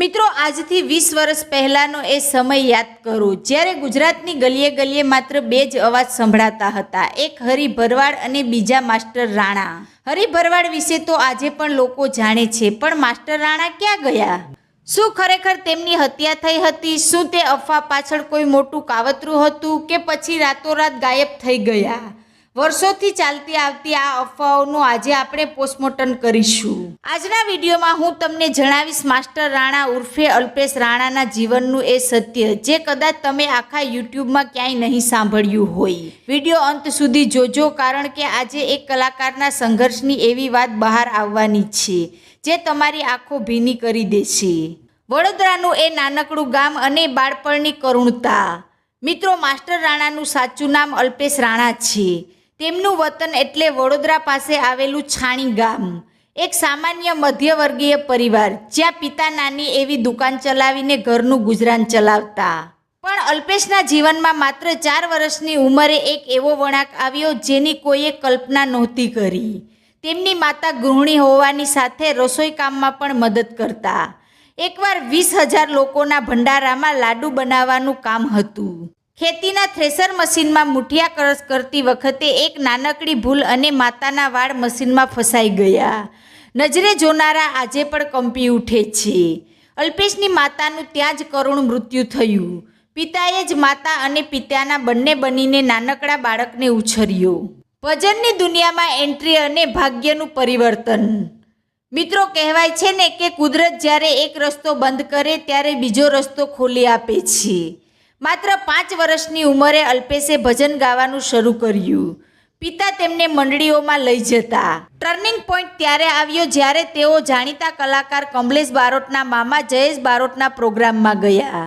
મિત્રો આજથી 20 વર્ષ પહેલાંનો એ સમય યાદ કરો જ્યારે ગુજરાતની ગલીએ ગલીએ માત્ર બે જ અવાજ સંભળાતા હતા, એક હરિ ભરવાડ અને બીજા માસ્ટર રાણા. હરિ ભરવાડ વિશે તો આજે પણ લોકો જાણે છે, પણ માસ્ટર રાણા ક્યાં ગયા? શું ખરેખર તેમની હત્યા થઈ હતી? શું તે અફવા પાછળ કોઈ મોટું કાવતરું હતું કે પછી રાતોરાત ગાયબ થઈ ગયા? વર્ષોથી ચાલતી આવતી આ અફવાઓનું આજે આપણે પોસ્ટમોર્ટમ કરીશું. આજના વિડીયોમાં હું તમને જણાવીશ માસ્ટર રાણા ઉર્ફે અલ્પેશ રાણાના જીવનનું એ સત્ય જે કદાચ તમે આખા યુટ્યુબમાં ક્યાંય નહીં સાંભળ્યું હોય. વિડીયો અંત સુધી જોજો, કારણ કે આજે એક કલાકારના સંઘર્ષની એવી વાત બહાર આવવાની છે જે તમારી આંખો ભીની કરી દેશે. વડોદરાનું એ નાનકડું ગામ અને બાળપણની કરુણતા. મિત્રો, માસ્ટર રાણાનું સાચું નામ અલ્પેશ રાણા છે. તેમનું વતન એટલે વડોદરા પાસે આવેલું છાણી ગામ. એક સામાન્ય મધ્યવર્ગીય પરિવાર જ્યાં પિતા નાની એવી દુકાન ચલાવીને ઘરનું ગુજરાન ચલાવતા. પણ અલ્પેશના જીવનમાં માત્ર 4 વર્ષની ઉંમરે એક એવો વળાંક આવ્યો જેની કોઈએ કલ્પના નહોતી કરી. તેમની માતા ગૃહિણી હોવાની સાથે રસોઈ કામમાં પણ મદદ કરતા. એકવાર 20,000 લોકોના ભંડારામાં લાડુ બનાવવાનું કામ હતું. ખેતીના થ્રેસર મશીનમાં મુઠિયા કરસ કરતી વખતે એક નાનકડી ભૂલ અને માતાના વાળ મશીનમાં ફસાઈ ગયા. નજરે જોનારા આજે પણ કંપી ઉઠે છે. અલ્પેશની માતાનું ત્યાં જ કરુણ મૃત્યુ થયું. પિતાએ જ માતા અને પિતાના બંને બનીને નાનકડા બાળકને ઉછર્યો. ભજનની દુનિયામાં એન્ટ્રી અને ભાગ્યનું પરિવર્તન. મિત્રો, કહેવાય છે ને કે કુદરત જ્યારે એક રસ્તો બંધ કરે ત્યારે બીજો રસ્તો ખોલી આપે છે. માત્ર 5 વર્ષની ઉંમરે અલ્પેશે ભજન ગાવાનું શરૂ કર્યું. પિતા તેમને મંડળીઓમાં લઈ જતા. ટર્નિંગ પોઈન્ટ ત્યારે આવ્યો જ્યારે તેઓ જાણીતા કલાકાર કમલેશ બારોટના મામા જયેશ બારોટના પ્રોગ્રામમાં ગયા.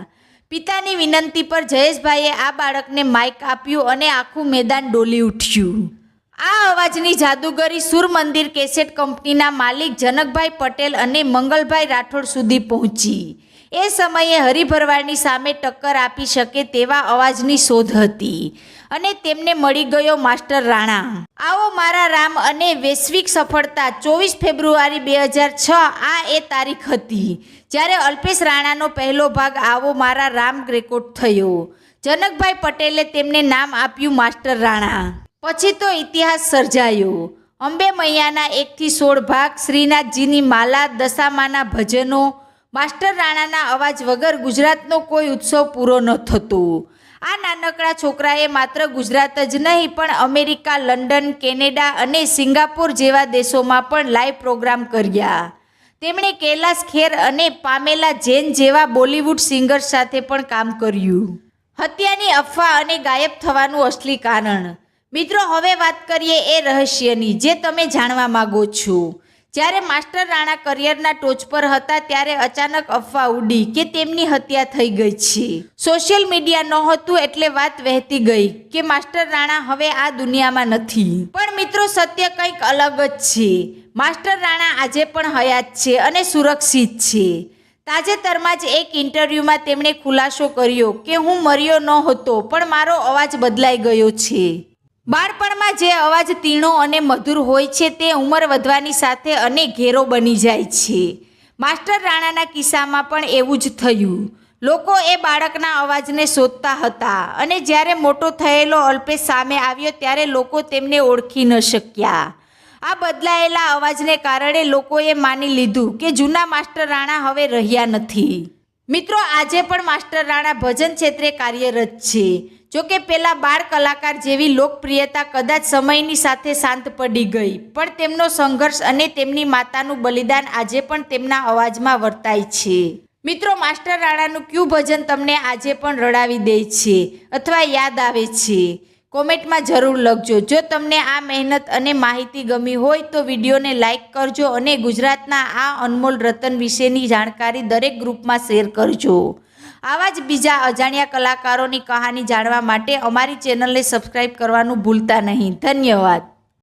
પિતાની વિનંતી પર જયેશભાઈએ આ બાળકને માઇક આપ્યું અને આખું મેદાન ડોલી ઉઠ્યું. આ અવાજની જાદુગરી સુર મંદિર કેસેટ કંપનીના માલિક જનકભાઈ પટેલ અને મંગલભાઈ રાઠોડ સુધી પહોંચી. એ સમયે હરિ ભરવાડની સામે ટક્કર આપી શકે તેવા અવાજની શોધ હતી અને તેમને મળી ગયો માસ્ટર રાણા. આવો મારા રામ અને વૈશ્વિક સફળતા. 24 ફેબ્રુઆરી 2006 આ એ તારીખ હતી જ્યારે અલ્પેશ રાણાનો પહેલો ભાગ આવો મારા રામ રેકોર્ડ થયો. જનકભાઈ પટેલે તેમને નામ આપ્યું માસ્ટર રાણા. પછી તો ઇતિહાસ સર્જાયો. અંબે મૈયાના 1 થી 16 ભાગ, શ્રીનાથજીની માલા, દશામાના ભજનો. માસ્ટર રાણાના અવાજ વગર ગુજરાતનો કોઈ ઉત્સવ પૂરો ન થતો. આ નાનકડા છોકરાએ માત્ર ગુજરાત જ નહીં પણ અમેરિકા, લંડન, કેનેડા અને સિંગાપોર જેવા દેશોમાં પણ લાઈવ પ્રોગ્રામ કર્યા. તેમણે કૈલાશ ખેર અને પામેલા જૈન જેવા બોલિવૂડ સિંગર્સ સાથે પણ કામ કર્યું. હત્યાની અફવા અને ગાયબ થવાનું અસલી કારણ. મિત્રો, હવે વાત કરીએ એ રહસ્યની જે તમે જાણવા માગો છો. જ્યારે માસ્ટર રાણા કરિયરના ટોચ પર હતા ત્યારે અચાનક અફવા ઉડી કે તેમની હત્યા થઈ ગઈ છે. સોશિયલ મીડિયા નહોતું એટલે વાત વહેતી ગઈ કે માસ્ટર રાણા હવે આ દુનિયામાં નથી. પણ મિત્રો, સત્ય કંઈક અલગ જ છે. માસ્ટર રાણા આજે પણ હયાત છે અને સુરક્ષિત છે. તાજેતરમાં જ એક ઇન્ટરવ્યૂમાં તેમણે ખુલાસો કર્યો કે હું મર્યો નહોતો પણ મારો અવાજ બદલાઈ ગયો છે. બાળપણમાં જે અવાજ તીણો અને મધુર હોય છે તે ઉંમર વધવાની સાથે અને ઘેરો બની જાય છે. માસ્ટર રાણાના કિસ્સામાં પણ એવું જ થયું. લોકો એ બાળકના અવાજને શોધતા હતા અને જ્યારે મોટો થયેલો અલ્પેશ સામે આવ્યો ત્યારે લોકો તેમને ઓળખી ન શક્યા. આ બદલાયેલા અવાજને કારણે લોકોએ માની લીધું કે જૂના માસ્ટર રાણા હવે રહ્યા નથી. મિત્રો, આજે પણ માસ્ટર રાણા ભજન ક્ષેત્રે કાર્યરત છે. જોકે પેલા બાળ કલાકાર જેવી લોકપ્રિયતા કદાચ સમયની સાથે શાંત પડી ગઈ, પણ તેમનો સંઘર્ષ અને તેમની માતાનું બલિદાન આજે પણ તેમના અવાજમાં વર્તાય છે. મિત્રો, માસ્ટર રાણાનું કયું ભજન તમને આજે પણ રડાવી દે છે અથવા યાદ આવે છે? કોમેન્ટમાં જરૂર લખજો. જો તમને આ મહેનત અને માહિતી ગમી હોય તો વિડીયોને લાઇક કરજો અને ગુજરાતના આ અનમોલ રતન વિશેની જાણકારી દરેક ગ્રુપમાં શેર કરજો. આવા જ બીજા અજાણ્યા કલાકારોની કહાની જાણવા માટે અમારી ચેનલને સબસ્ક્રાઈબ કરવાનું ભૂલતા નહીં. ધન્યવાદ.